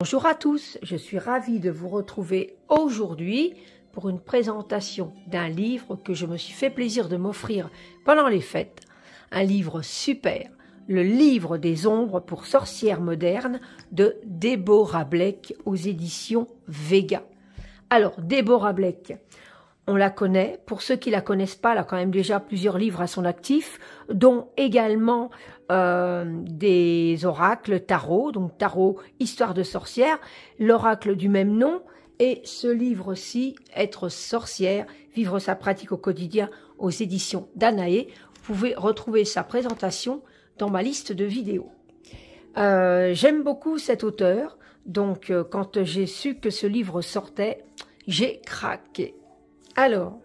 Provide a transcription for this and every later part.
Bonjour à tous, je suis ravie de vous retrouver aujourd'hui pour une présentation d'un livre que je me suis fait plaisir de m'offrir pendant les fêtes. Un livre super, le livre des ombres pour sorcières modernes de Deborah Blake aux éditions Vega. Alors, Deborah Blake, on la connaît. Pour ceux qui la connaissent pas, elle a quand même déjà plusieurs livres à son actif, dont également des oracles tarot, donc tarot histoire de sorcière, l'oracle du même nom, et ce livre-ci, Être sorcière, vivre sa pratique au quotidien, aux éditions Danaé. Vous pouvez retrouver sa présentation dans ma liste de vidéos. J'aime beaucoup cet auteur, donc quand j'ai su que ce livre sortait, j'ai craqué. Alors,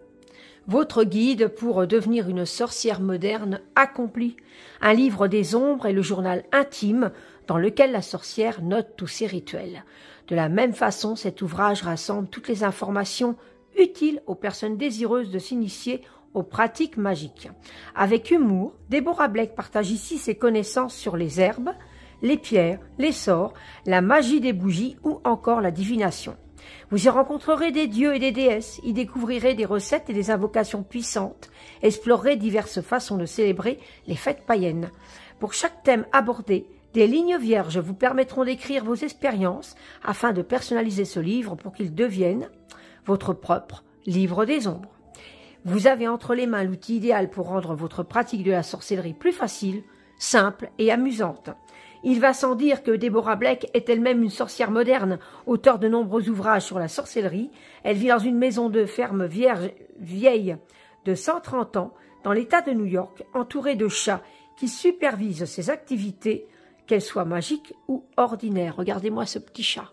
votre guide pour devenir une sorcière moderne accomplie. Un livre des ombres et le journal intime dans lequel la sorcière note tous ses rituels. De la même façon, cet ouvrage rassemble toutes les informations utiles aux personnes désireuses de s'initier aux pratiques magiques. Avec humour, Deborah Blake partage ici ses connaissances sur les herbes, les pierres, les sorts, la magie des bougies ou encore la divination. Vous y rencontrerez des dieux et des déesses, y découvrirez des recettes et des invocations puissantes, explorerez diverses façons de célébrer les fêtes païennes. Pour chaque thème abordé, des lignes vierges vous permettront d'écrire vos expériences afin de personnaliser ce livre pour qu'il devienne votre propre livre des ombres. Vous avez entre les mains l'outil idéal pour rendre votre pratique de la sorcellerie plus facile, simple et amusante. Il va sans dire que Deborah Blake est elle-même une sorcière moderne, auteure de nombreux ouvrages sur la sorcellerie. Elle vit dans une maison de ferme vieille de 130 ans, dans l'État de New York, entourée de chats qui supervisent ses activités, qu'elles soient magiques ou ordinaires. Regardez-moi ce petit chat.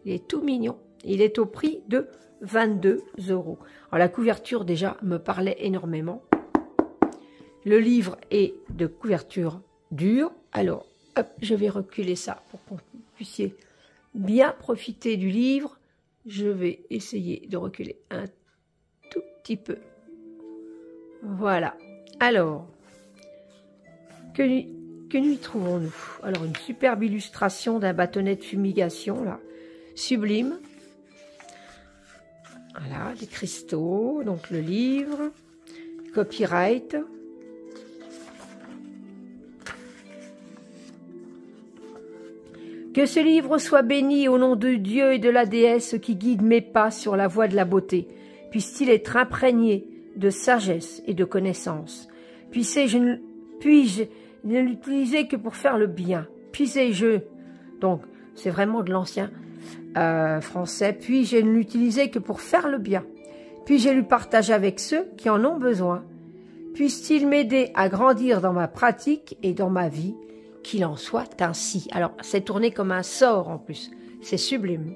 Il est tout mignon. Il est au prix de 22 €. Alors la couverture déjà me parlait énormément. Le livre est de couverture dure. Alors, hop, je vais reculer ça pour que vous puissiez bien profiter du livre. Je vais essayer de reculer un tout petit peu. Voilà. Alors, que nous y trouvons-nous? Alors, une superbe illustration d'un bâtonnet de fumigation, là, sublime. Voilà, des cristaux, donc le livre, copyright. Que ce livre soit béni au nom de Dieu et de la déesse qui guide mes pas sur la voie de la beauté. Puisse-t-il être imprégné de sagesse et de connaissance. Puis-je ne l'utiliser que pour faire le bien. Puis-je, donc c'est vraiment de l'ancien français, puis-je ne l'utiliser que pour faire le bien. Puis-je le partager avec ceux qui en ont besoin. Puisse-t-il m'aider à grandir dans ma pratique et dans ma vie. Qu'il en soit ainsi. Alors, c'est tourné comme un sort en plus. C'est sublime.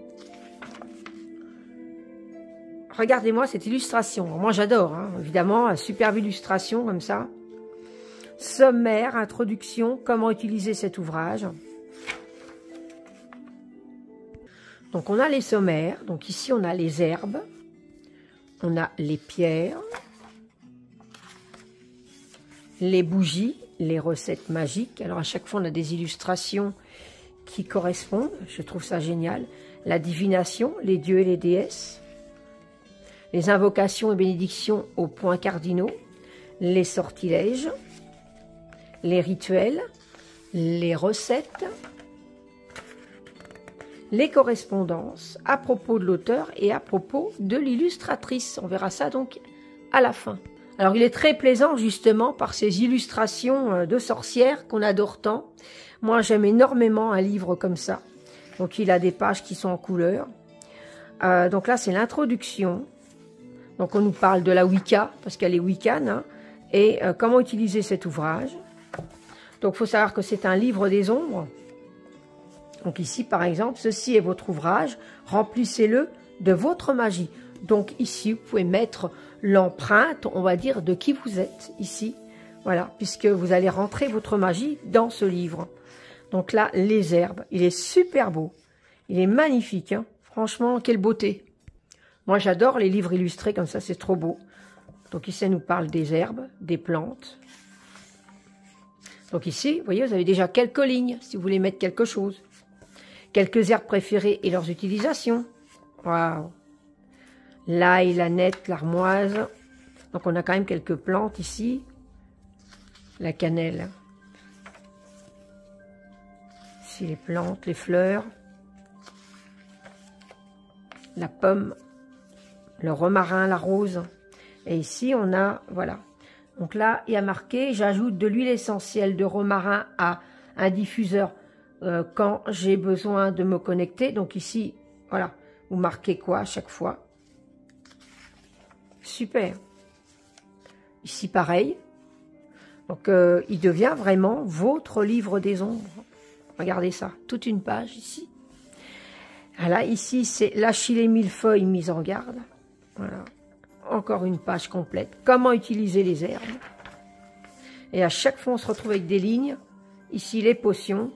Regardez-moi cette illustration. Moi, j'adore, hein, évidemment, superbe illustration comme ça. Sommaire, introduction, comment utiliser cet ouvrage. Donc, on a les sommaires. Donc, ici, on a les herbes. On a les pierres. Les bougies. Les recettes magiques. Alors, à chaque fois, on a des illustrations qui correspondent. Je trouve ça génial. La divination, les dieux et les déesses. Les invocations et bénédictions aux points cardinaux. Les sortilèges. Les rituels. Les recettes. Les correspondances à propos de l'auteur et à propos de l'illustratrice. On verra ça donc à la fin. Alors, il est très plaisant, justement, par ces illustrations de sorcières qu'on adore tant. Moi, j'aime énormément un livre comme ça. Donc, il a des pages qui sont en couleur. Donc là, c'est l'introduction. Donc, on nous parle de la Wicca, parce qu'elle est Wiccan, hein, et comment utiliser cet ouvrage. Donc, il faut savoir que c'est un livre des ombres. Donc, ici, par exemple, ceci est votre ouvrage. Remplissez-le de votre magie. Donc, ici, vous pouvez mettre l'empreinte, on va dire, de qui vous êtes ici. Voilà, puisque vous allez rentrer votre magie dans ce livre. Donc là, les herbes, il est super beau. Il est magnifique, hein. Franchement, quelle beauté. Moi, j'adore les livres illustrés comme ça, c'est trop beau. Donc ici, ça nous parle des herbes, des plantes. Donc ici, vous voyez, vous avez déjà quelques lignes, si vous voulez mettre quelque chose. Quelques herbes préférées et leurs utilisations. Waouh. L'ail, la nette, l'armoise. Donc on a quand même quelques plantes ici. La cannelle. Ici les plantes, les fleurs. La pomme. Le romarin, la rose. Et ici on a, voilà. Donc là il y a marqué, j'ajoute de l'huile essentielle de romarin à un diffuseur quand j'ai besoin de me connecter. Donc ici, voilà. Vous marquez quoi à chaque fois? Super. Ici, pareil. Donc, il devient vraiment votre livre des ombres. Regardez ça. Toute une page ici. Voilà, ici, c'est l'Achillée millefeuille mise en garde. Voilà. Encore une page complète. Comment utiliser les herbes. Et à chaque fois, on se retrouve avec des lignes. Ici, les potions.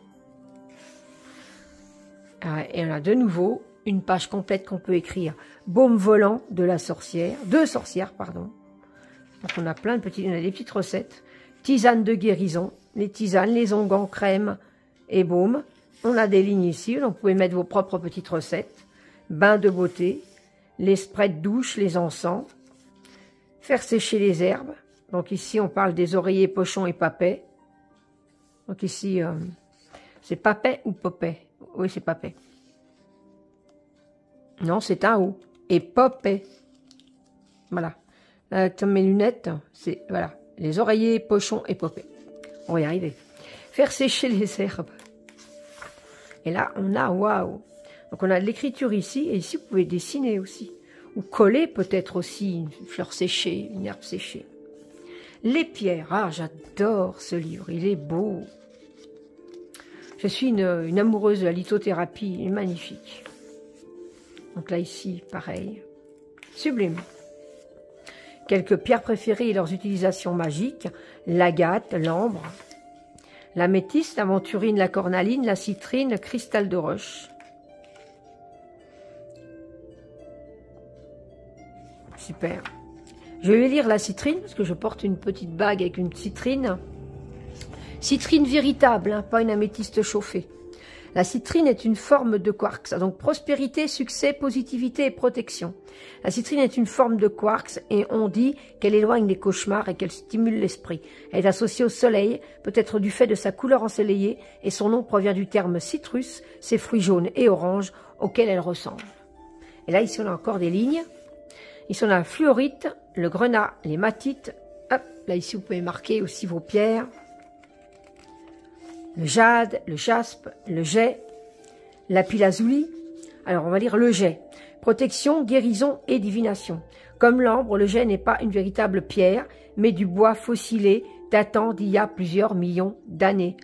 Et on a de nouveau une page complète qu'on peut écrire. Baume volant de la sorcière. De sorcière, pardon. Donc on a plein de petites, on a des petites recettes. Tisane de guérison. Les tisanes, les onguents, crème et baume. On a des lignes ici. Donc vous pouvez mettre vos propres petites recettes. Bain de beauté. Les sprays de douche, les encens. Faire sécher les herbes. Donc ici, on parle des oreillers, pochons et papets. Donc ici, c'est papet ou popet? Oui, c'est papet. Non, c'est un O. Et popet. Voilà. Avec mes lunettes, c'est, voilà, les oreillers, pochons et popet. On va y arriver. Faire sécher les herbes. Et là, on a, waouh. Donc, on a de l'écriture ici. Et ici, vous pouvez dessiner aussi. Ou coller peut-être aussi une fleur séchée, une herbe séchée. Les pierres. Ah, j'adore ce livre. Il est beau. Je suis une amoureuse de la lithothérapie. Il est magnifique. Donc là, ici, pareil. Sublime. Quelques pierres préférées et leurs utilisations magiques. L'agate, l'ambre, l'améthyste, l'aventurine, la cornaline, la citrine, le cristal de roche. Super. Je vais lire la citrine, parce que je porte une petite bague avec une citrine. Citrine véritable, hein, pas une améthyste chauffée. La citrine est une forme de quartz, donc prospérité, succès, positivité et protection. La citrine est une forme de quartz et on dit qu'elle éloigne les cauchemars et qu'elle stimule l'esprit. Elle est associée au soleil, peut-être du fait de sa couleur ensoleillée, et son nom provient du terme citrus, ses fruits jaunes et oranges auxquels elle ressemble. Et là, ici, on a encore des lignes. Ici, on a la fluorite, le grenat, les matites. Hop, là, ici, vous pouvez marquer aussi vos pierres. Le jade, le jaspe, le jet, lapis-lazuli. Alors, on va lire le jet. Protection, guérison et divination. Comme l'ambre, le jet n'est pas une véritable pierre, mais du bois fossilé datant d'il y a plusieurs millions d'années.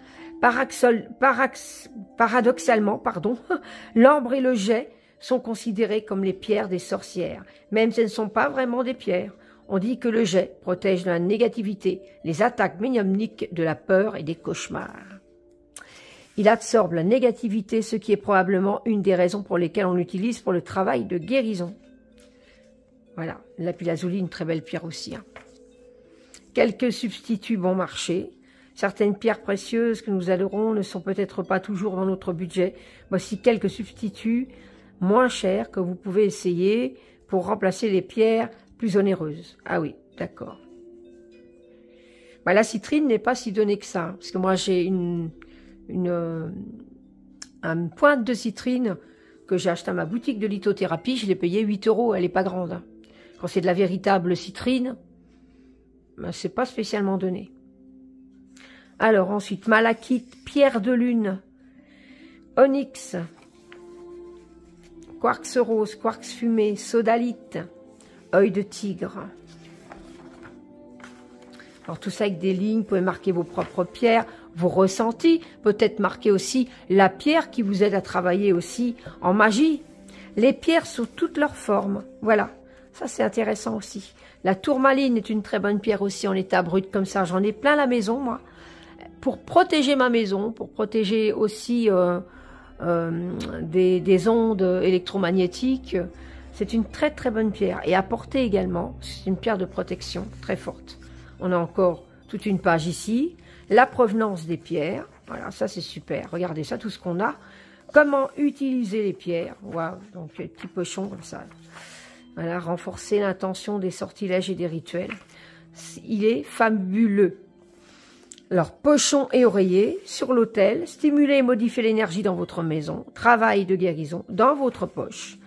Paradoxalement, l'ambre et le jet sont considérés comme les pierres des sorcières, même si elles ne sont pas vraiment des pierres. On dit que le jet protège de la négativité, les attaques médiumniques, de la peur et des cauchemars. Il absorbe la négativité, ce qui est probablement une des raisons pour lesquelles on l'utilise pour le travail de guérison. Voilà, le lapis-lazuli, une très belle pierre aussi. Hein. Quelques substituts bon marché. Certaines pierres précieuses que nous adorons ne sont peut-être pas toujours dans notre budget. Voici quelques substituts moins chers que vous pouvez essayer pour remplacer les pierres plus onéreuses. Ah oui, d'accord. Bah, la citrine n'est pas si donnée que ça, parce que moi j'ai une pointe de citrine que j'ai acheté à ma boutique de lithothérapie. Je l'ai payée 8 €, elle n'est pas grande. Hein. Quand c'est de la véritable citrine, ben, c'est pas spécialement donné. Alors ensuite, malachite, pierre de lune, onyx, quartz rose, quartz fumé, sodalite, œil de tigre. Alors tout ça avec des lignes, vous pouvez marquer vos propres pierres, vos ressentis, peut-être marquer aussi la pierre qui vous aide à travailler aussi en magie. Les pierres sous toutes leurs formes, voilà, ça c'est intéressant aussi. La tourmaline est une très bonne pierre aussi en état brut comme ça, j'en ai plein à la maison moi. Pour protéger ma maison, pour protéger aussi des ondes électromagnétiques, c'est une très très bonne pierre. Et à porter également, c'est une pierre de protection très forte. On a encore toute une page ici. La provenance des pierres. Voilà, ça c'est super. Regardez ça, tout ce qu'on a Comment utiliser les pierres. Waouh, donc petit pochon comme ça. Voilà, renforcer l'intention des sortilèges et des rituels. Il est fabuleux. Alors, pochon et oreiller sur l'autel, stimuler et modifier l'énergie dans votre maison, travail de guérison dans votre poche.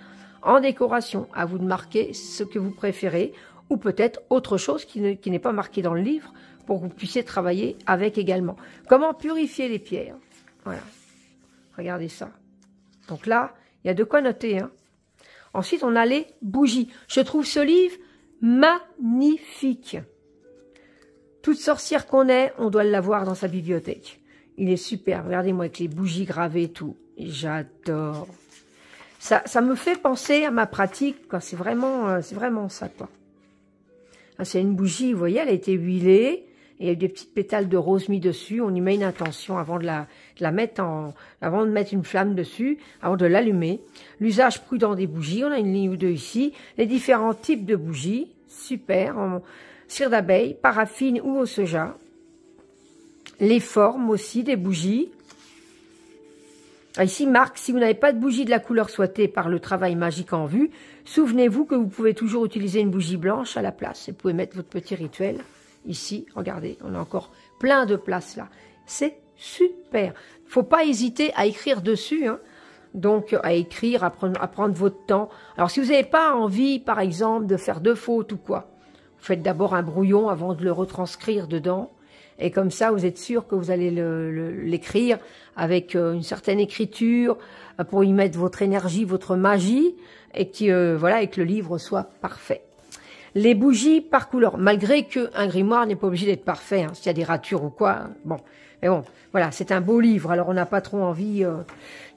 En décoration, à vous de marquer ce que vous préférez ou peut-être autre chose qui n'est pas marqué dans le livre pour que vous puissiez travailler avec également. Comment purifier les pierres. Voilà, regardez ça. Donc là, il y a de quoi noter. Hein. Ensuite, on a les bougies. Je trouve ce livre magnifique. Toute sorcière qu'on est, on doit l'avoir dans sa bibliothèque. Il est super. Regardez-moi avec les bougies gravées et tout. J'adore. Ça me fait penser à ma pratique. C'est vraiment ça, quoi. Ah, c'est une bougie, vous voyez, elle a été huilée. Et il y a des petites pétales de rose mis dessus. On y met une intention avant de la mettre avant de mettre une flamme dessus, avant de l'allumer. L'usage prudent des bougies. On a une ligne ou deux ici. Les différents types de bougies. Super. Cire d'abeille, paraffine ou au soja. Les formes aussi des bougies. Ici, marque, si vous n'avez pas de bougie de la couleur souhaitée par le travail magique en vue, souvenez-vous que vous pouvez toujours utiliser une bougie blanche à la place. Et vous pouvez mettre votre petit rituel ici. Regardez, on a encore plein de place là. C'est super. Il ne faut pas hésiter à écrire dessus. Hein. Donc, à écrire, à prendre votre temps. Alors, si vous n'avez pas envie, par exemple, de faire de fautes ou quoi, vous faites d'abord un brouillon avant de le retranscrire dedans. Et comme ça, vous êtes sûr que vous allez l'écrire avec une certaine écriture pour y mettre votre énergie, votre magie et voilà, et que le livre soit parfait. Les bougies par couleur, malgré qu'un grimoire n'est pas obligé d'être parfait, hein, s'il y a des ratures ou quoi. Hein, bon, mais bon, voilà, c'est un beau livre, alors on n'a pas trop envie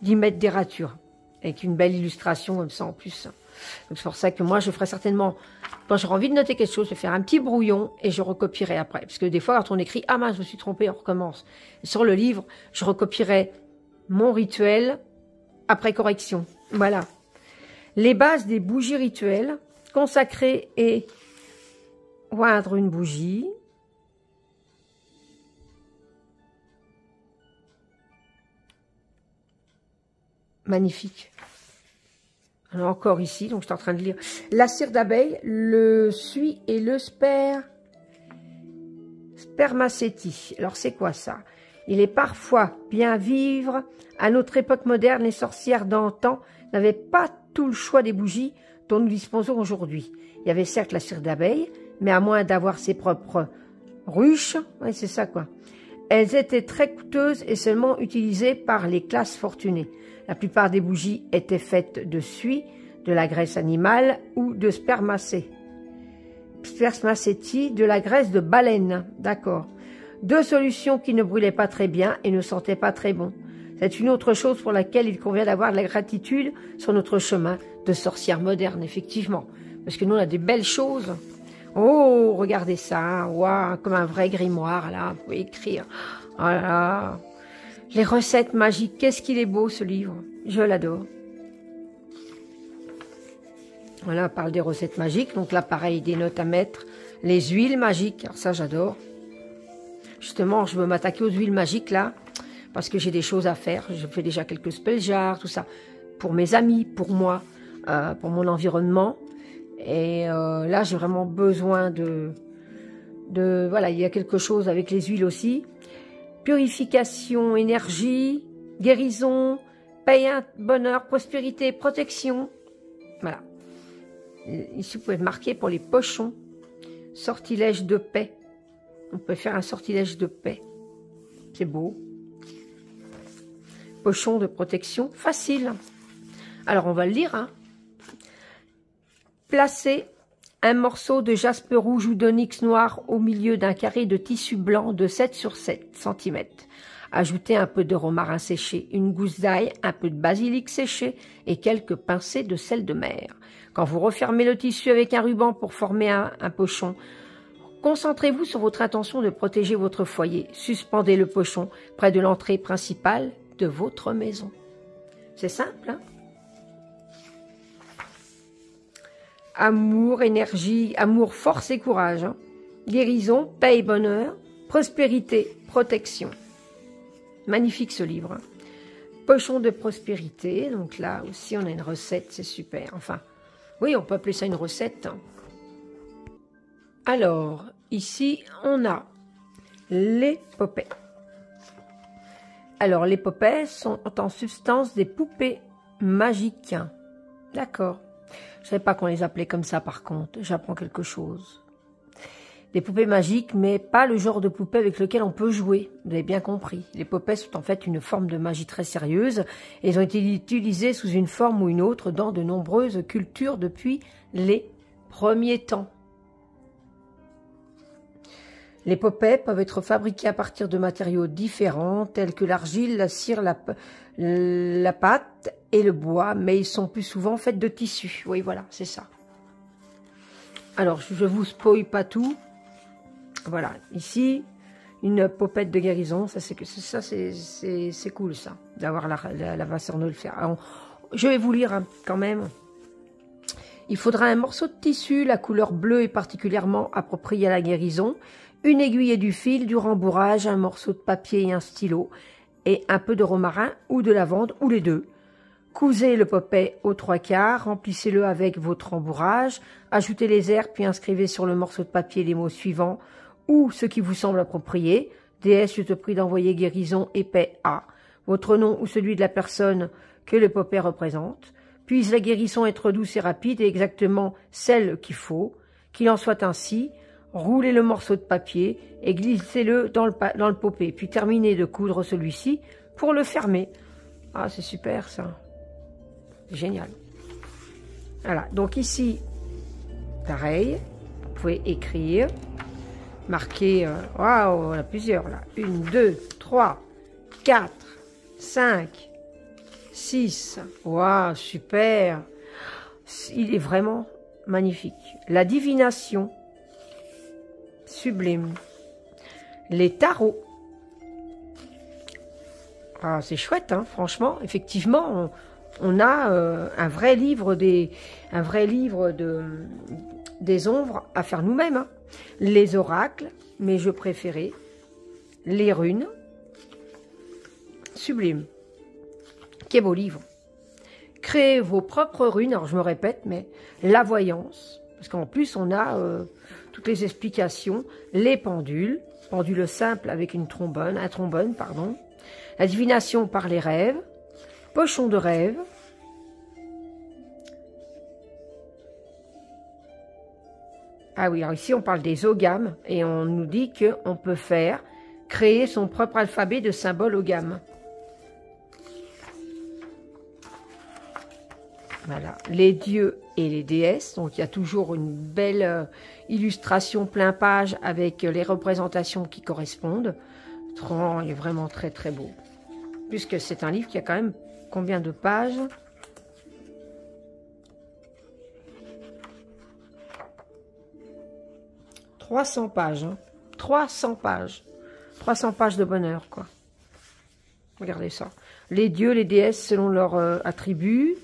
d'y mettre des ratures. Avec une belle illustration comme ça en plus. Donc c'est pour ça que moi je ferai certainement, quand j'aurai envie de noter quelque chose, je vais faire un petit brouillon et je recopierai après. Parce que des fois quand on écrit, ah mince, je me suis trompé, on recommence. Et sur le livre, je recopierai mon rituel après correction. Voilà. Les bases des bougies rituelles, consacrer et oindre une bougie. Magnifique. Alors encore ici, donc je suis en train de lire. La cire d'abeille, le suie et le spermacétie. Alors c'est quoi ça? Il est parfois bien vivre. À notre époque moderne, les sorcières d'antan n'avaient pas tout le choix des bougies dont nous disposons aujourd'hui. Il y avait certes la cire d'abeille, mais à moins d'avoir ses propres ruches, ouais, c'est ça quoi. Elles étaient très coûteuses et seulement utilisées par les classes fortunées. La plupart des bougies étaient faites de suie, de la graisse animale ou de spermacétie, de la graisse de baleine. D'accord. Deux solutions qui ne brûlaient pas très bien et ne sentaient pas très bon. C'est une autre chose pour laquelle il convient d'avoir de la gratitude sur notre chemin de sorcière moderne, effectivement. Parce que nous, on a des belles choses. Oh, regardez ça. Waouh, comme un vrai grimoire, là. Vous pouvez écrire. Oh là là. Les recettes magiques, qu'est-ce qu'il est beau ce livre, je l'adore. Voilà, on parle des recettes magiques, donc là pareil, des notes à mettre, les huiles magiques, alors ça j'adore. Justement, je veux m'attaquer aux huiles magiques là, parce que j'ai des choses à faire, je fais déjà quelques spell jars, tout ça, pour mes amis, pour moi, pour mon environnement. Et là j'ai vraiment besoin voilà, il y a quelque chose avec les huiles aussi. Purification, énergie, guérison, paix, bonheur, prospérité, protection. Voilà. Ici, vous pouvez marquer pour les pochons. Sortilège de paix. On peut faire un sortilège de paix. C'est beau. Pochon de protection, facile. Alors, on va le lire. Hein. Placez un morceau de jaspe rouge ou d'onyx noir au milieu d'un carré de tissu blanc de 7 sur 7 cm. Ajoutez un peu de romarin séché, une gousse d'ail, un peu de basilic séché et quelques pincées de sel de mer. Quand vous refermez le tissu avec un ruban pour former un pochon, concentrez-vous sur votre intention de protéger votre foyer. Suspendez le pochon près de l'entrée principale de votre maison. C'est simple, hein? Amour, énergie, amour, force et courage. Hein. Guérison, paix et bonheur, prospérité, protection. Magnifique ce livre. Hein. Pochon de prospérité. Donc là aussi, on a une recette, c'est super. Enfin, oui, on peut appeler ça une recette. Hein. Alors, ici, on a l'épopée. Alors, l'épopée sont en substance des poupées magiques. D'accord. Je ne savais pas qu'on les appelait comme ça, par contre. J'apprends quelque chose. Des poupées magiques, mais pas le genre de poupée avec lequel on peut jouer. Vous avez bien compris. Les poupées sont en fait une forme de magie très sérieuse. Et elles ont été utilisées sous une forme ou une autre dans de nombreuses cultures depuis les premiers temps. Les poupées peuvent être fabriquées à partir de matériaux différents, tels que l'argile, la cire, la pâte et le bois, mais ils sont plus souvent faits de tissu. Oui, voilà, c'est ça. Alors, je vous spoil pas tout. Voilà, ici, une popette de guérison, ça c'est cool ça, d'avoir la façon de le faire. Alors, je vais vous lire hein, quand même. Il faudra un morceau de tissu, la couleur bleue est particulièrement appropriée à la guérison, une aiguille et du fil, du rembourrage, un morceau de papier et un stylo, et un peu de romarin ou de lavande, ou les deux. Cousez le popet aux 3/4, remplissez-le avec votre rembourrage, ajoutez les herbes, puis inscrivez sur le morceau de papier les mots suivants, ou ce qui vous semble approprié. Déesse, je te prie d'envoyer guérison et paix à votre nom ou celui de la personne que le popet représente. Puisse la guérison être douce et rapide et exactement celle qu'il faut. Qu'il en soit ainsi. Roulez le morceau de papier et glissez-le dans le popet. Puis terminez de coudre celui-ci pour le fermer. Ah, c'est super ça. C'est génial. Voilà. Donc ici, pareil. Vous pouvez écrire. Marquer, waouh, on a plusieurs là. 1, 2, 3, 4, 5, 6. Waouh, super. Il est vraiment magnifique. La divination, sublime. Les tarots. Ah, c'est chouette, hein, franchement. Effectivement, on a un vrai livre des ombres à faire nous-mêmes. Hein. Les oracles, mes jeux préférés, les runes, sublime. Quel beau livre. Créez vos propres runes, alors je me répète, mais la voyance, parce qu'en plus on a toutes les explications, les pendules, pendule simple avec un trombone, pardon, la divination par les rêves, pochon de rêve, ah oui, alors ici on parle des ogames et on nous dit qu'on peut créer son propre alphabet de symboles ogames. Voilà, les dieux et les déesses, donc il y a toujours une belle illustration plein page avec les représentations qui correspondent. Il est vraiment très très beau. Puisque c'est un livre qui a quand même combien de pages ? 300 pages, hein. 300 pages. 300 pages de bonheur, quoi. Regardez ça. Les dieux, les déesses selon leurs attributs.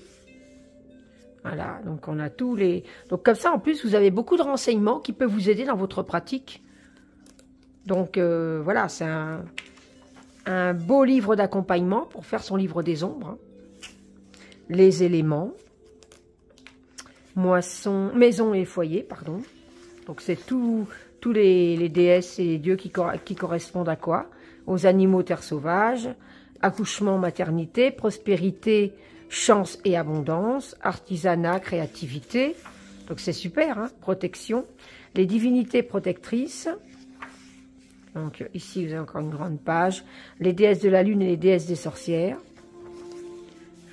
Voilà, donc on a tous les... Donc comme ça, en plus, vous avez beaucoup de renseignements qui peuvent vous aider dans votre pratique. Donc voilà, c'est un beau livre d'accompagnement pour faire son livre des ombres. Hein. Les éléments. Maison et foyer, pardon. Donc c'est tous les déesses et les dieux qui correspondent à quoi? Aux animaux, terre sauvage, accouchement, maternité, prospérité, chance et abondance, artisanat, créativité. Donc c'est super, hein, protection. Les divinités protectrices. Donc ici vous avez encore une grande page. Les déesses de la lune et les déesses des sorcières.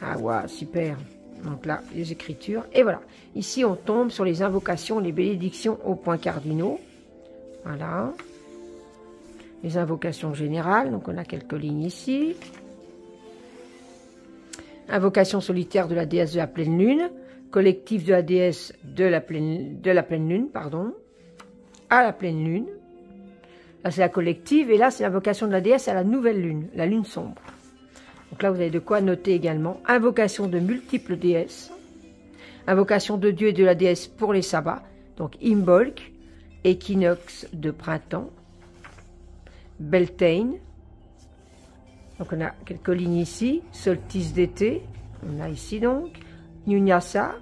Ah ouais, super. Donc là, les écritures. Et voilà. Ici, on tombe sur les invocations, les bénédictions aux points cardinaux. Voilà. Les invocations générales. Donc, on a quelques lignes ici. Invocation solitaire de la déesse de la pleine lune. Collectif de la déesse de la pleine lune, pardon. À la pleine lune. Là, c'est la collective. Et là, c'est l'invocation de la déesse à la nouvelle lune. La lune sombre. Donc là, vous avez de quoi noter également. Invocation de multiples déesses. Invocation de Dieu et de la déesse pour les sabbats. Donc Imbolc, équinoxe de printemps. Beltane. Donc on a quelques lignes ici, solstice d'été, on a ici donc, Nyunyasa,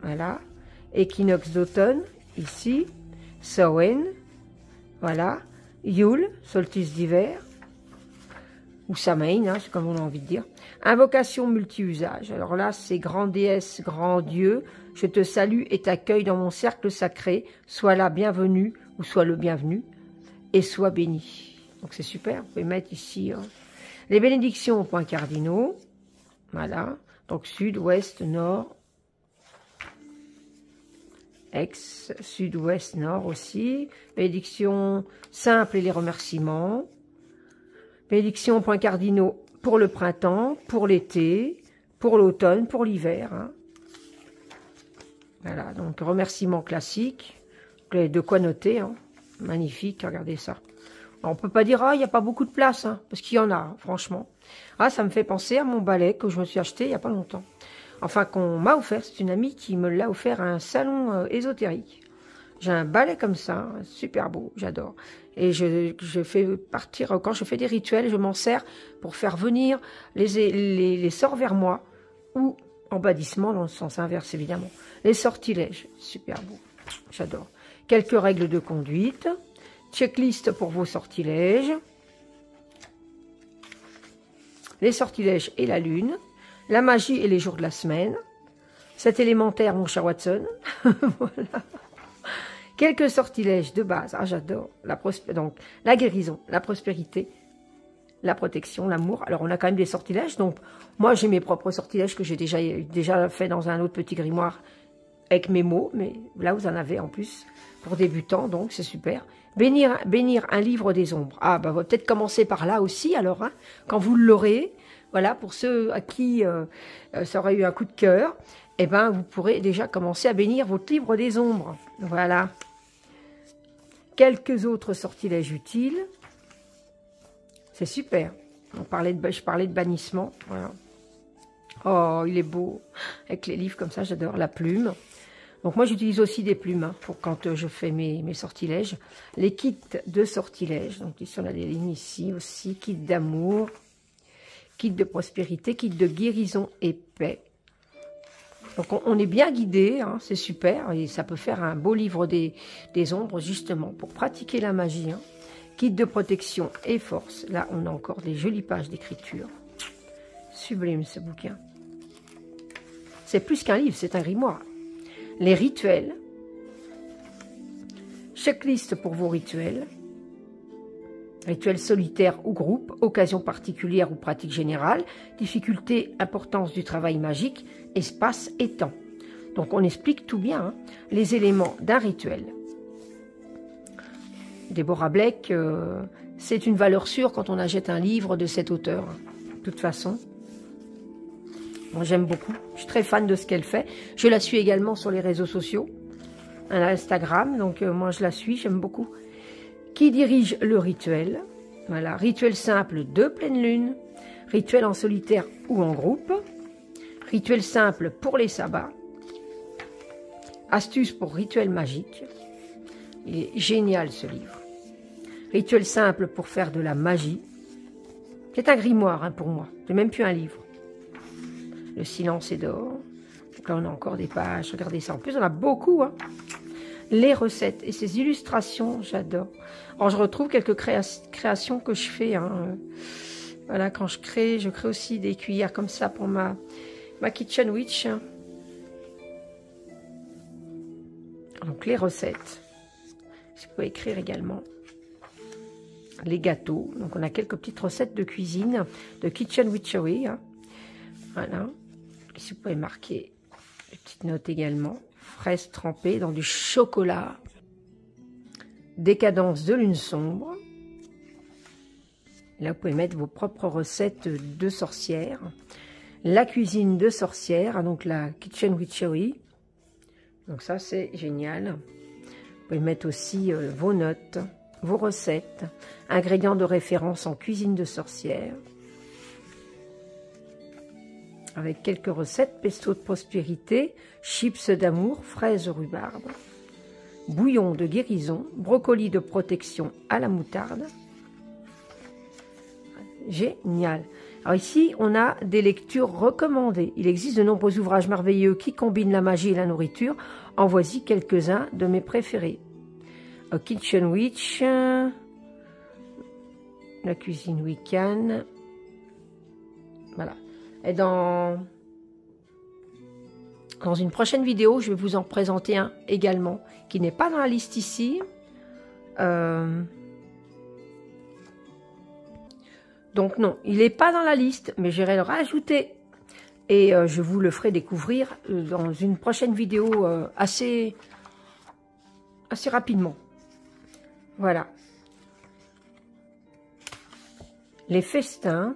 voilà, équinoxe d'automne, ici, Samhain, voilà, Yule, solstice d'hiver, ou Samhain, hein, c'est comme on a envie de dire. Invocation multi-usage, alors là c'est grand déesse, grand dieu, je te salue et t'accueille dans mon cercle sacré, sois la bienvenue ou sois le bienvenu, et sois béni. Donc c'est super, vous pouvez mettre ici les bénédictions aux points cardinaux, voilà, donc sud, ouest, nord, ex, sud, ouest, nord aussi, bénédictions simples et les remerciements, bénédictions aux points cardinaux pour le printemps, pour l'été, pour l'automne, pour l'hiver, hein. Voilà, donc remerciements classiques, de quoi noter, hein. Magnifique, regardez ça. Alors, on peut pas dire, ah, il n'y a pas beaucoup de place, hein, parce qu'il y en a, franchement. Ah, ça me fait penser à mon balai que je me suis acheté il n'y a pas longtemps. Enfin, qu'on m'a offert, c'est une amie qui me l'a offert à un salon ésotérique. J'ai un balai comme ça, super beau, j'adore. Et je fais partir, quand je fais des rituels, je m'en sers pour faire venir les sorts vers moi, ou en bannissement, dans le sens inverse évidemment. Les sortilèges, super beau, j'adore. Quelques règles de conduite, checklist pour vos sortilèges, les sortilèges et la lune, la magie et les jours de la semaine, 7 élémentaires, mon cher Watson, voilà. Quelques sortilèges de base, ah j'adore, donc la guérison, la prospérité, la protection, l'amour. Alors on a quand même des sortilèges, donc moi j'ai mes propres sortilèges que j'ai déjà fait dans un autre petit grimoire avec mes mots, mais là vous en avez en plus pour débutants, donc c'est super. Bénir un livre des ombres, ah bah on va peut-être commencer par là aussi alors, hein, quand vous l'aurez, voilà, pour ceux à qui ça aurait eu un coup de cœur, eh ben vous pourrez déjà commencer à bénir votre livre des ombres, voilà. Quelques autres sortilèges utiles. C'est super. Je parlais de bannissement. Voilà. Oh, il est beau. Avec les livres comme ça, j'adore. La plume. Donc moi, j'utilise aussi des plumes, hein, pour quand je fais mes sortilèges. Les kits de sortilèges. Donc ici, on a des lignes ici aussi. Kit d'amour. Kit de prospérité. Kit de guérison et paix. Donc on est bien guidé, hein, c'est super, et ça peut faire un beau livre des ombres, justement, pour pratiquer la magie. Hein. Kit de protection et force. Là, on a encore des jolies pages d'écriture. Sublime, ce bouquin. C'est plus qu'un livre, c'est un grimoire. Les rituels. Checklist pour vos rituels. Rituels solitaires ou groupe, occasion particulière ou pratique générale, difficulté, importance du travail magique, espace et temps. Donc on explique tout bien, hein, les éléments d'un rituel. Deborah Blake, c'est une valeur sûre quand on achète un livre de cet auteur, hein, de toute façon. Moi j'aime beaucoup, je suis très fan de ce qu'elle fait. Je la suis également sur les réseaux sociaux, Instagram, donc moi je la suis, j'aime beaucoup. Qui dirige le rituel? Voilà, rituel simple de pleine lune, rituel en solitaire ou en groupe, rituel simple pour les sabbats, astuces pour rituel magique. Il est génial ce livre. Rituel simple pour faire de la magie. C'est un grimoire, hein, pour moi, c'est même plus un livre. Le silence est d'or. Donc là on a encore des pages, regardez ça. En plus on a beaucoup, hein. Les recettes et ces illustrations, j'adore. Alors, je retrouve quelques créations que je fais. Hein. Voilà, quand je crée aussi des cuillères comme ça pour ma Kitchen Witch. Donc, les recettes. Je peux écrire également. Les gâteaux. Donc, on a quelques petites recettes de cuisine, de Kitchen Witchery. Hein. Voilà. Ici, vous pouvez marquer des petites notes également. Fraises trempées dans du chocolat. Décadence de lune sombre. Là, vous pouvez mettre vos propres recettes de sorcières. La cuisine de sorcières, donc la Kitchen Witchery. Donc ça, c'est génial. Vous pouvez mettre aussi vos notes, vos recettes, ingrédients de référence en cuisine de sorcières. Avec quelques recettes, pesto de prospérité, chips d'amour, fraises rhubarbe, bouillon de guérison, brocoli de protection à la moutarde. Génial. Alors ici, on a des lectures recommandées. Il existe de nombreux ouvrages merveilleux qui combinent la magie et la nourriture. En voici quelques-uns de mes préférés. A Kitchen Witch, la cuisine Wiccan. Voilà. Et dans une prochaine vidéo, je vais vous en présenter un également, qui n'est pas dans la liste ici. Donc non, il n'est pas dans la liste, mais j'irai le rajouter. Et je vous le ferai découvrir dans une prochaine vidéo assez rapidement. Voilà. Les festins.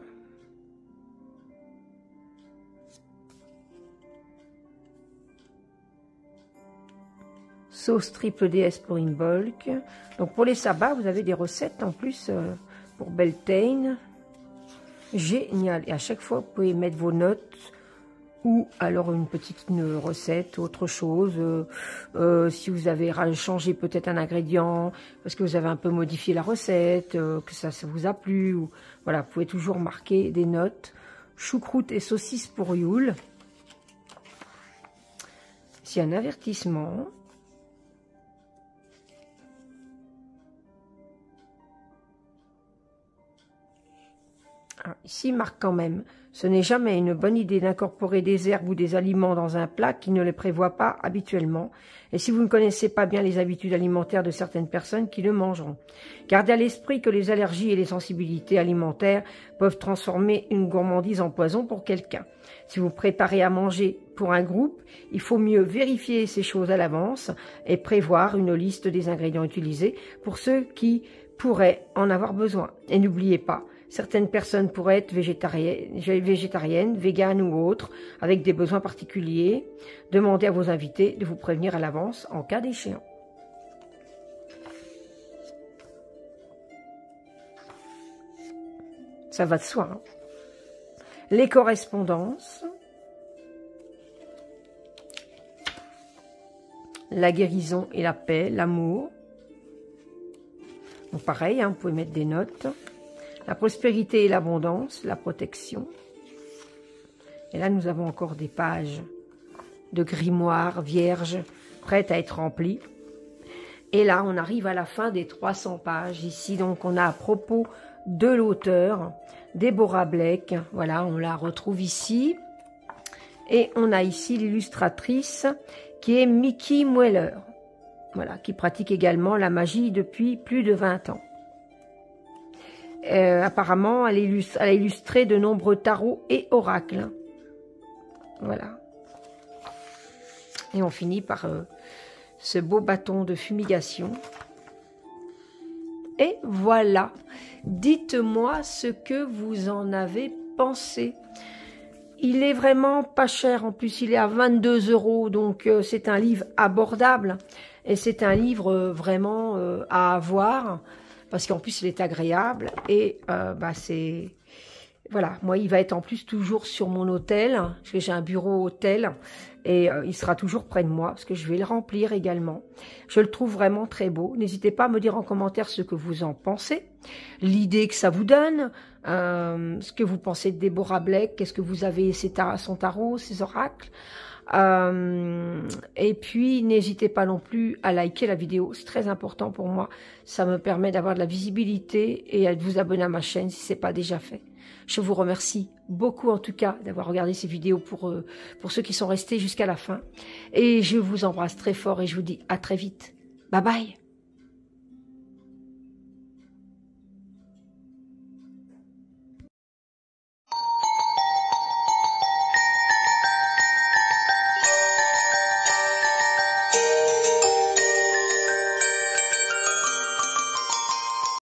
Sauce triple DS pour une bulk. Donc pour les sabbats, vous avez des recettes en plus pour Beltane. Génial. Et à chaque fois, vous pouvez mettre vos notes ou alors une petite recette, autre chose. Si vous avez changé peut-être un ingrédient, parce que vous avez un peu modifié la recette, que ça vous a plu. Ou, voilà, vous pouvez toujours marquer des notes. Choucroute et saucisses pour Yule. Ici, un avertissement. Ici, il marque quand même. Ce n'est jamais une bonne idée d'incorporer des herbes ou des aliments dans un plat qui ne les prévoit pas habituellement. Et si vous ne connaissez pas bien les habitudes alimentaires de certaines personnes qui le mangeront. Gardez à l'esprit que les allergies et les sensibilités alimentaires peuvent transformer une gourmandise en poison pour quelqu'un. Si vous préparez à manger pour un groupe, il faut mieux vérifier ces choses à l'avance et prévoir une liste des ingrédients utilisés pour ceux qui pourraient en avoir besoin. Et n'oubliez pas, certaines personnes pourraient être végétariennes, véganes ou autres, avec des besoins particuliers. Demandez à vos invités de vous prévenir à l'avance en cas d'échéant. Ça va de soi. Hein. Les correspondances. La guérison et la paix, l'amour. Donc pareil, hein, vous pouvez mettre des notes. La prospérité et l'abondance, la protection. Et là, nous avons encore des pages de grimoire vierge prêtes à être remplies. Et là, on arrive à la fin des 300 pages ici. Donc, on a à propos de l'auteur, Deborah Blake. Voilà, on la retrouve ici. Et on a ici l'illustratrice qui est Mickey Mueller. Voilà, qui pratique également la magie depuis plus de 20 ans. Apparemment, elle a illustré de nombreux tarots et oracles. Voilà. Et on finit par ce beau bâton de fumigation. Et voilà. Dites-moi ce que vous en avez pensé. Il est vraiment pas cher. En plus, il est à 22 €. Donc, c'est un livre abordable. Et c'est un livre vraiment à avoir. Parce qu'en plus, il est agréable. Et c'est... Voilà, moi, il va être en plus toujours sur mon hôtel. Parce que j'ai un bureau hôtel. Et il sera toujours près de moi. Parce que je vais le remplir également. Je le trouve vraiment très beau. N'hésitez pas à me dire en commentaire ce que vous en pensez. L'idée que ça vous donne. Ce que vous pensez de Deborah Blake. Qu'est-ce que vous avez, son tarot, ses oracles. Et puis n'hésitez pas non plus à liker la vidéo, c'est très important pour moi, ça me permet d'avoir de la visibilité et de vous abonner à ma chaîne si ce n'est pas déjà fait. Je vous remercie beaucoup en tout cas d'avoir regardé ces vidéos pour ceux qui sont restés jusqu'à la fin et je vous embrasse très fort et je vous dis à très vite. Bye bye.